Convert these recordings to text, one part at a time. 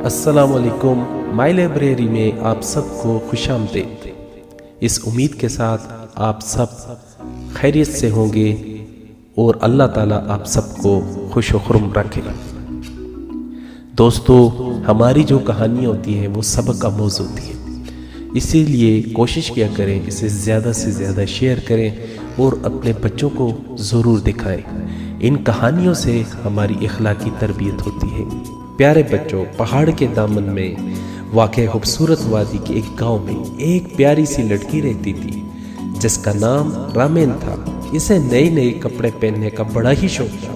السلام علیکم مائی لائبریری میں آپ سب کو خوش آمدید۔ اس امید کے ساتھ آپ سب خیریت سے ہوں گے اور اللہ تعالیٰ آپ سب کو خوش و خرم رکھے۔ دوستو، ہماری جو کہانیاں ہوتی ہیں وہ سبق کا موضوع ہوتی ہیں، اسی لیے کوشش کیا کریں اسے زیادہ سے زیادہ شیئر کریں اور اپنے بچوں کو ضرور دکھائیں۔ ان کہانیوں سے ہماری اخلاقی تربیت ہوتی ہے۔ پیارے بچوں، پہاڑ کے دامن میں واقع خوبصورت وادی کے ایک گاؤں میں ایک پیاری سی لڑکی رہتی تھی جس کا نام رامین تھا۔ اسے نئے نئے کپڑے پہننے کا بڑا ہی شوق تھا۔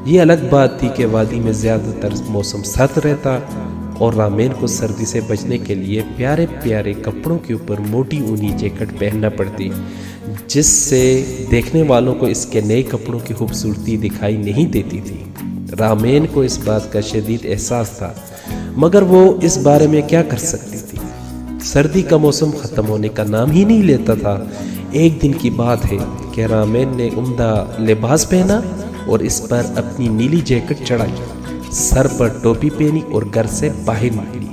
یہ الگ بات تھی کہ وادی میں زیادہ تر موسم سرد رہتا اور رامین کو سردی سے بچنے کے لیے پیارے پیارے کپڑوں کے اوپر موٹی اونی جیکٹ پہننا پڑتی، جس سے دیکھنے والوں کو اس کے نئے کپڑوں کی خوبصورتی دکھائی نہیں دیتی تھی۔ رامین کو اس بات کا شدید احساس تھا، مگر وہ اس بارے میں کیا کر سکتی تھی؟ سردی کا موسم ختم ہونے کا نام ہی نہیں لیتا تھا۔ ایک دن کی بات ہے کہ رامین نے عمدہ لباس پہنا اور اس پر اپنی نیلی جیکٹ چڑھائی، سر پر ٹوپی پہنی اور گھر سے باہر نکلی۔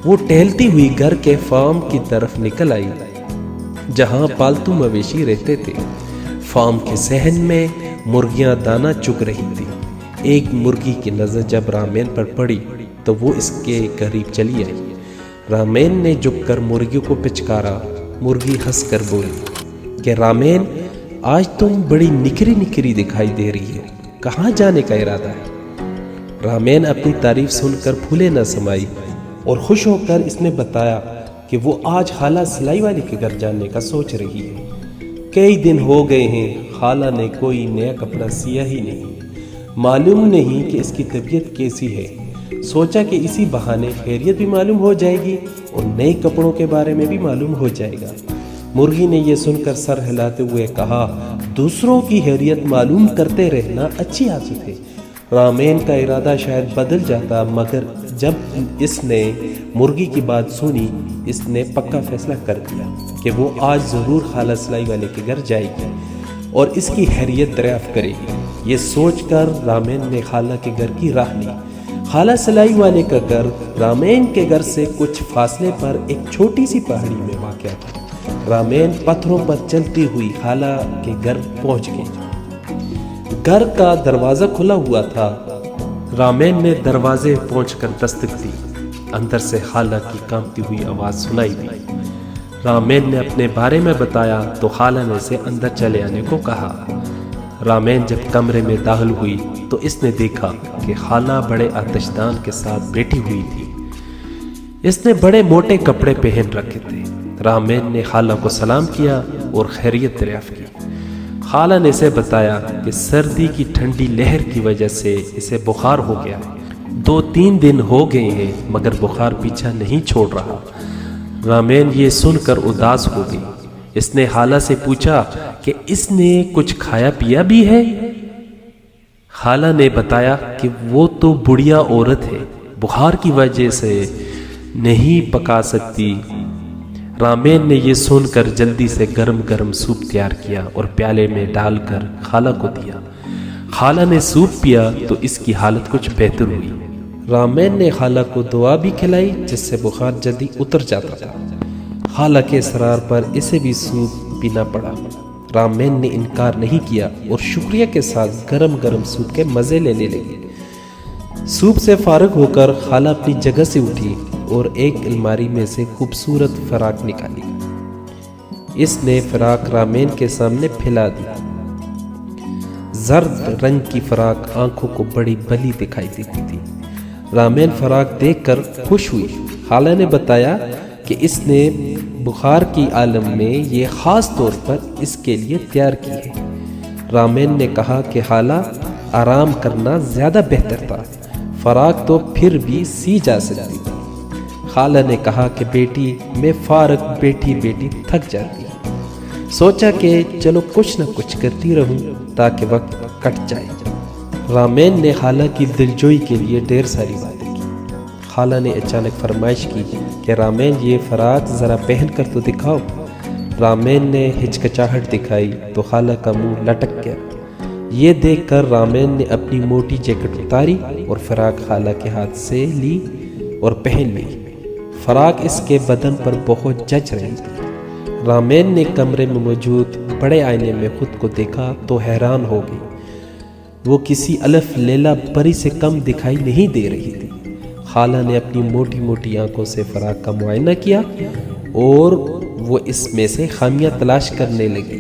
وہ ٹہلتی ہوئی گھر کے فارم کی طرف نکل آئی جہاں پالتو مویشی رہتے تھے۔ فارم کے صحن میں مرغیاں دانہ چگ رہی تھی۔ ایک مرغی کی نظر جب رامین پر پڑی تو وہ اس کے قریب چلی آئی۔ رامین نے جھک کر مرغیوں کو پچکارا۔ مرغی ہنس کر بولی کہ رامین، آج تم بڑی نکھری نکھری دکھائی دے رہی ہے، کہاں جانے کا ارادہ ہے؟ رامین اپنی تعریف سن کر پھولے نہ سمائی اور خوش ہو کر اس نے بتایا کہ وہ آج خالہ سلائی والی کے گھر جانے کا سوچ رہی ہے۔ کئی دن ہو گئے ہیں خالہ نے کوئی نیا کپڑا سیا ہی نہیں، معلوم نہیں کہ اس کی طبیعت کیسی ہے۔ سوچا کہ اسی بہانے خیریت بھی معلوم ہو جائے گی اور نئے کپڑوں کے بارے میں بھی معلوم ہو جائے گا۔ مرغی نے یہ سن کر سر ہلاتے ہوئے کہا، دوسروں کی خیریت معلوم کرتے رہنا اچھی عادت ہے۔ رامین کا ارادہ شاید بدل جاتا، مگر جب اس نے مرغی کی بات سنی، اس نے پکا فیصلہ کر دیا کہ وہ آج ضرور خالہ سلائی والے کے گھر جائے گی اور اس کی خیریت دریافت کرے گی۔ یہ سوچ کر رامین نے خالہ کے گھر کی راہ لی۔ خالہ سلائی والے کا گھر رامین کے گھر سے کچھ فاصلے پر ایک چھوٹی سی پہاڑی میں واقع تھا۔ رامین پتھروں پر چلتی ہوئی خالہ کے گھر پہنچ گئے۔ گھر کا دروازہ کھلا ہوا تھا۔ رامین نے دروازے پہنچ کر دستک دی۔ اندر سے خالہ کی کانپتی ہوئی آواز سنائی دی۔ رامین نے اپنے بارے میں بتایا تو خالہ نے اسے اندر چلے آنے کو کہا۔ رامین جب کمرے میں داخل ہوئی تو اس نے دیکھا کہ خالہ بڑے آتشدان کے ساتھ بیٹھی ہوئی تھی۔ اس نے بڑے موٹے کپڑے پہن رکھے تھے۔ رامین نے خالہ کو سلام کیا اور خیریت دریافت کی۔ خالہ نے اسے بتایا کہ سردی کی ٹھنڈی لہر کی وجہ سے اسے بخار ہو گیا ہے۔ 2-3 دن ہو گئے ہیں مگر بخار پیچھا نہیں چھوڑ رہا۔ رامین یہ سن کر اداس ہو گئی۔ اس نے خالہ سے پوچھا کہ اس نے کچھ کھایا پیا بھی ہے؟ خالہ نے بتایا کہ وہ تو بڑھیا عورت ہے، بخار کی وجہ سے نہیں پکا سکتی۔ رامین نے یہ سن کر جلدی سے گرم گرم سوپ تیار کیا اور پیالے میں ڈال کر خالہ کو دیا۔ خالہ نے سوپ پیا تو اس کی حالت کچھ بہتر ہوئی۔ رامین نے خالہ کو دوا بھی کھلائی جس سے بخار جلدی اتر جاتا تھا۔ خالہ کے اصرار پر اسے بھی سوپ پینا پڑا۔ رامین نے انکار نہیں کیا اور شکریہ کے ساتھ گرم گرم سوپ کے مزے لینے لگے۔ سوپ سے فارغ ہو کر خالہ اپنی جگہ سے اٹھی اور ایک الماری میں سے خوبصورت فراق نکالی۔ اس نے فراق رامین کے سامنے پھیلا دی۔ زرد رنگ کی فراق آنکھوں کو بڑی بلی دکھائی دیتی تھی۔ رامین فراق دیکھ کر خوش ہوئی۔ خالہ نے بتایا کہ اس نے بخار کی عالم میں یہ خاص طور پر اس کے لیے تیار کی ہے۔ رامین نے کہا کہ خالہ، آرام کرنا زیادہ بہتر تھا، فراق تو پھر بھی سی جا سکتی تھی۔ خالہ نے کہا کہ بیٹی، میں فارغ بیٹھی بیٹھی تھک جاتی ہوں، سوچا کہ چلو کچھ نہ کچھ کرتی رہوں تاکہ وقت کٹ جائے۔ رامین نے خالہ کی دلجوئی کے لیے ڈھیر ساری باتیں کی۔ خالہ نے اچانک فرمائش کی کہ رامین، یہ فراق ذرا پہن کر تو دکھاؤ۔ رامین نے ہچکچاہٹ دکھائی تو خالہ کا منہ لٹک گیا۔ یہ دیکھ کر رامین نے اپنی موٹی جیکٹ اتاری اور فراق خالہ کے ہاتھ سے لی اور پہن لی۔ فراق اس کے بدن پر بہت جچ رہی تھی۔ رامین نے کمرے میں موجود بڑے آئینے میں خود کو دیکھا تو حیران ہو گئی۔ وہ کسی الف لیلا پری سے کم دکھائی نہیں دے رہی تھی۔ خالہ نے اپنی موٹی موٹی آنکھوں سے فراق کا معائنہ کیا اور وہ اس میں سے خامیاں تلاش کرنے لگی۔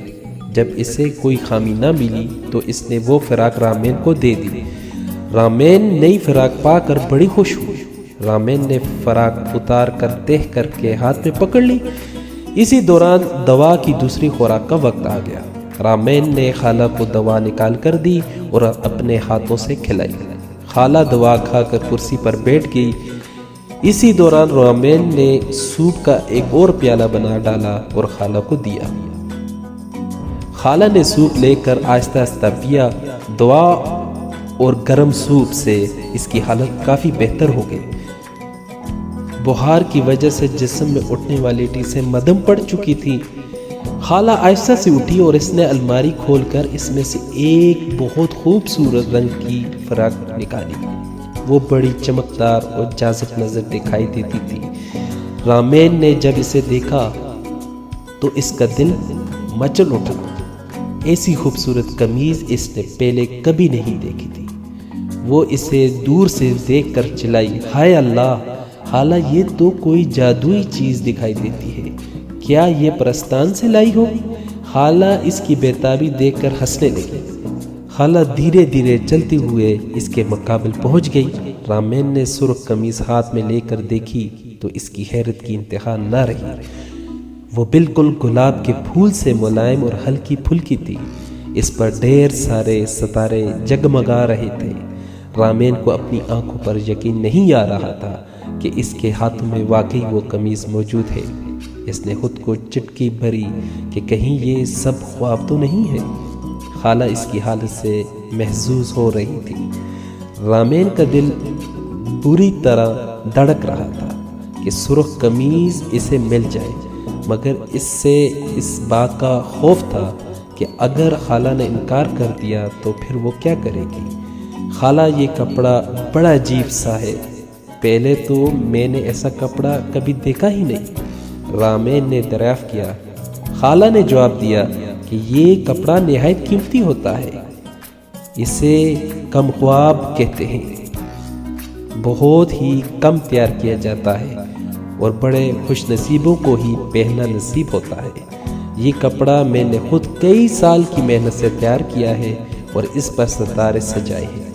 جب اسے کوئی خامی نہ ملی تو اس نے وہ فراق رامین کو دے دی۔ رامین نئی فراق پا کر بڑی خوش ہوئی۔ رامین نے فراق اتار کر تہہ کر کے ہاتھ میں پکڑ لی۔ اسی دوران دوا کی دوسری خوراک کا وقت آ گیا۔ رامین نے خالہ کو دوا نکال کر دی اور اپنے ہاتھوں سے کھلائی۔ خالہ دوا کھا کر کرسی پر بیٹھ گئی۔ اسی دوران رامین نے سوپ کا ایک اور پیالہ بنا ڈالا اور خالہ کو دیا۔ خالہ نے سوپ لے کر آہستہ آہستہ پیا۔ دوا اور گرم سوپ سے اس کی حالت کافی بہتر ہو گئی۔ بخار کی وجہ سے جسم میں اٹھنے والی ٹیسیں مدھم پڑ چکی تھی۔ خالہ آہستہ سے اٹھی اور اس نے الماری کھول کر اس میں سے ایک بہت خوبصورت رنگ کی فراق نکالی۔ وہ بڑی چمکدار اور جاذب نظر دکھائی دیتی تھی۔ رامین نے جب اسے دیکھا تو اس کا دل مچل اٹھا۔ ایسی خوبصورت قمیض اس نے پہلے کبھی نہیں دیکھی تھی۔ وہ اسے دور سے دیکھ کر چلائی، ہائے اللہ، خالہ یہ تو کوئی جادوئی چیز دکھائی دیتی ہے، کیا یہ پرستان سے لائی ہو؟ خالہ اس کی بےتابی دیکھ کر ہنسنے لگی۔ خالہ دھیرے دھیرے چلتے ہوئے اس کے مقابل پہنچ گئی۔ رامین نے سرخ قمیض ہاتھ میں لے کر دیکھی تو اس کی حیرت کی انتہا نہ رہی۔ وہ بالکل گلاب کے پھول سے ملائم اور ہلکی پھلکی تھی۔ اس پر ڈھیر سارے ستارے جگمگا رہے تھے۔ رامین کو اپنی آنکھوں پر یقین نہیں آ رہا تھا کہ اس کے ہاتھوں میں واقعی وہ قمیض موجود ہے۔ اس نے خود کو چٹکی بھری کہ کہیں یہ سب خواب تو نہیں ہے۔ خالہ اس کی حالت سے محظوظ ہو رہی تھی۔ رامین کا دل بری طرح دھڑک رہا تھا کہ سرخ قمیض اسے مل جائے، مگر اس سے اس بات کا خوف تھا کہ اگر خالہ نے انکار کر دیا تو پھر وہ کیا کرے گی۔ خالہ یہ کپڑا بڑا عجیب سا ہے، پہلے تو میں نے ایسا کپڑا کبھی دیکھا ہی نہیں، رامین نے دریافت کیا۔ خالہ نے جواب دیا کہ یہ کپڑا نہایت قیمتی ہوتا ہے، اسے کم خواب کہتے ہیں، بہت ہی کم تیار کیا جاتا ہے اور بڑے خوش نصیبوں کو ہی پہننا نصیب ہوتا ہے۔ یہ کپڑا میں نے خود کئی سال کی محنت سے تیار کیا ہے اور اس پر ستارے سجائے ہیں،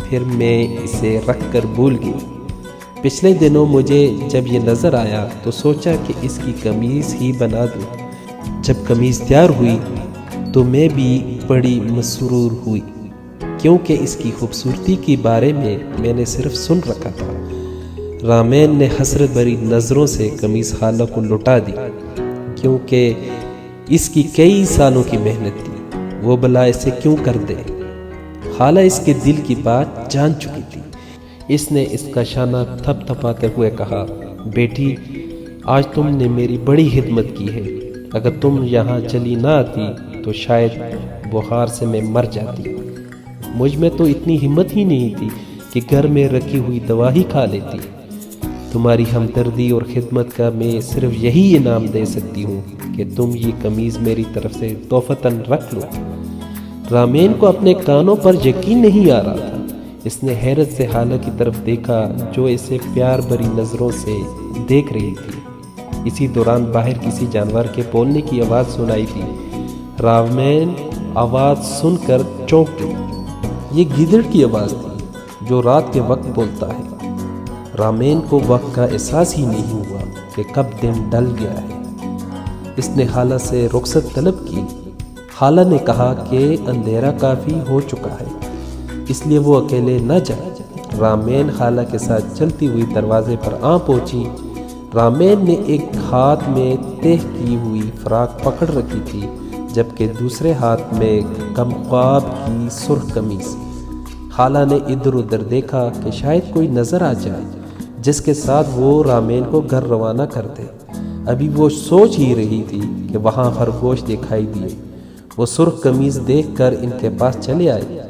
پھر میں اسے رکھ کر بھول گئی۔ پچھلے دنوں مجھے جب یہ نظر آیا تو سوچا کہ اس کی قمیض ہی بنا دوں۔ جب قمیض تیار ہوئی تو میں بھی بڑی مسرور ہوئی، کیونکہ اس کی خوبصورتی کے بارے میں نے صرف سن رکھا تھا۔ رامین نے حسرت بھری نظروں سے قمیض خالہ کو لوٹا دی، کیونکہ اس کی کئی سالوں کی محنت تھی، وہ بھلا اسے کیوں کر دے۔ خالہ اس کے دل کی بات جان چکی تھی۔ اس نے اس کا شانہ تھپ تھپاتے ہوئے کہا، بیٹی آج تم نے میری بڑی خدمت کی ہے، اگر تم یہاں چلی نہ آتی تو شاید بخار سے میں مر جاتی۔ مجھ میں تو اتنی ہمت ہی نہیں تھی کہ گھر میں رکھی ہوئی دوا ہی کھا لیتی۔ تمہاری ہمدردی اور خدمت کا میں صرف یہی انعام دے سکتی ہوں کہ تم یہ قمیض میری طرف سے تحفتاً رکھ لو۔ رامین کو اپنے کانوں پر یقین نہیں آ رہا تھا۔ اس نے حیرت سے خالہ کی طرف دیکھا جو اسے پیار بھری نظروں سے دیکھ رہی تھی۔ اسی دوران باہر کسی جانور کے بولنے کی آواز سنائی دی۔ رامین آواز سن کر چونک گئی۔ یہ گیدڑ کی آواز تھی جو رات کے وقت بولتا ہے۔ رامین کو وقت کا احساس ہی نہیں ہوا کہ کب دن ڈل گیا ہے۔ اس نے خالہ سے رخصت طلب کی۔ خالہ نے کہا کہ اندھیرا کافی ہو چکا ہے، اس لیے وہ اکیلے نہ جائے۔ رامین خالہ کے ساتھ چلتی ہوئی دروازے پر آ پہنچی۔ رامین نے ایک ہاتھ میں تہہ کی ہوئی فراق پکڑ رکھی تھی، جبکہ دوسرے ہاتھ میں کم خواب کی سرخ قمیض۔ خالہ نے ادھر ادھر دیکھا کہ شاید کوئی نظر آ جائے جس کے ساتھ وہ رامین کو گھر روانہ کر دے۔ ابھی وہ سوچ ہی رہی تھی کہ وہاں خرگوش دکھائی دیے۔ وہ سرخ قمیض دیکھ کر ان کے پاس چلے آئے۔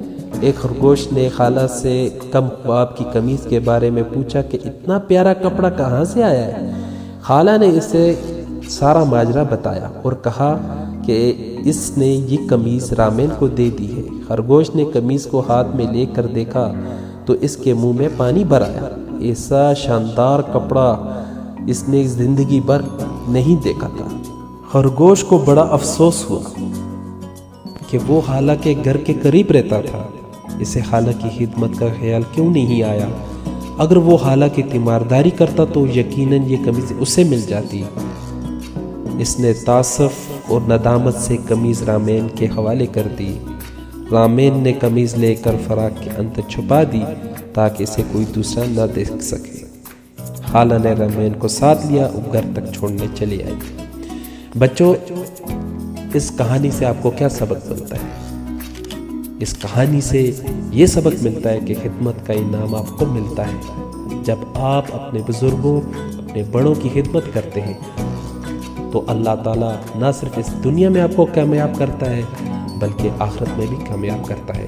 ایک خرگوش نے خالہ سے کم خواب کی قمیص کے بارے میں پوچھا کہ اتنا پیارا کپڑا کہاں سے آیا ہے۔ خالہ نے اسے سارا ماجرا بتایا اور کہا کہ اس نے یہ قمیص رامین کو دے دی ہے۔ خرگوش نے قمیص کو ہاتھ میں لے کر دیکھا تو اس کے منہ میں پانی بھر آیا۔ ایسا شاندار کپڑا اس نے زندگی بھر نہیں دیکھا تھا۔ خرگوش کو بڑا افسوس ہوا کہ وہ خالہ کے گھر کے قریب رہتا تھا، اسے خالہ کی خدمت کا خیال کیوں نہیں آیا؟ اگر وہ خالہ کی تیمارداری کرتا تو یقیناً یہ قمیض اسے مل جاتی۔ اس نے تاسف اور ندامت سے قمیض رامین کے حوالے کر دی۔ رامین نے قمیض لے کر فراق کے اندر چھپا دی تاکہ اسے کوئی دوسرا نہ دیکھ سکے۔ خالہ نے رامین کو ساتھ لیا اور گھر تک چھوڑنے چلی آئی۔ بچوں، اس کہانی سے آپ کو کیا سبق ملتا ہے؟ اس کہانی سے یہ سبق ملتا ہے کہ خدمت کا انعام آپ کو ملتا ہے۔ جب آپ اپنے بزرگوں، اپنے بڑوں کی خدمت کرتے ہیں تو اللہ تعالیٰ نہ صرف اس دنیا میں آپ کو کامیاب کرتا ہے بلکہ آخرت میں بھی کامیاب کرتا ہے۔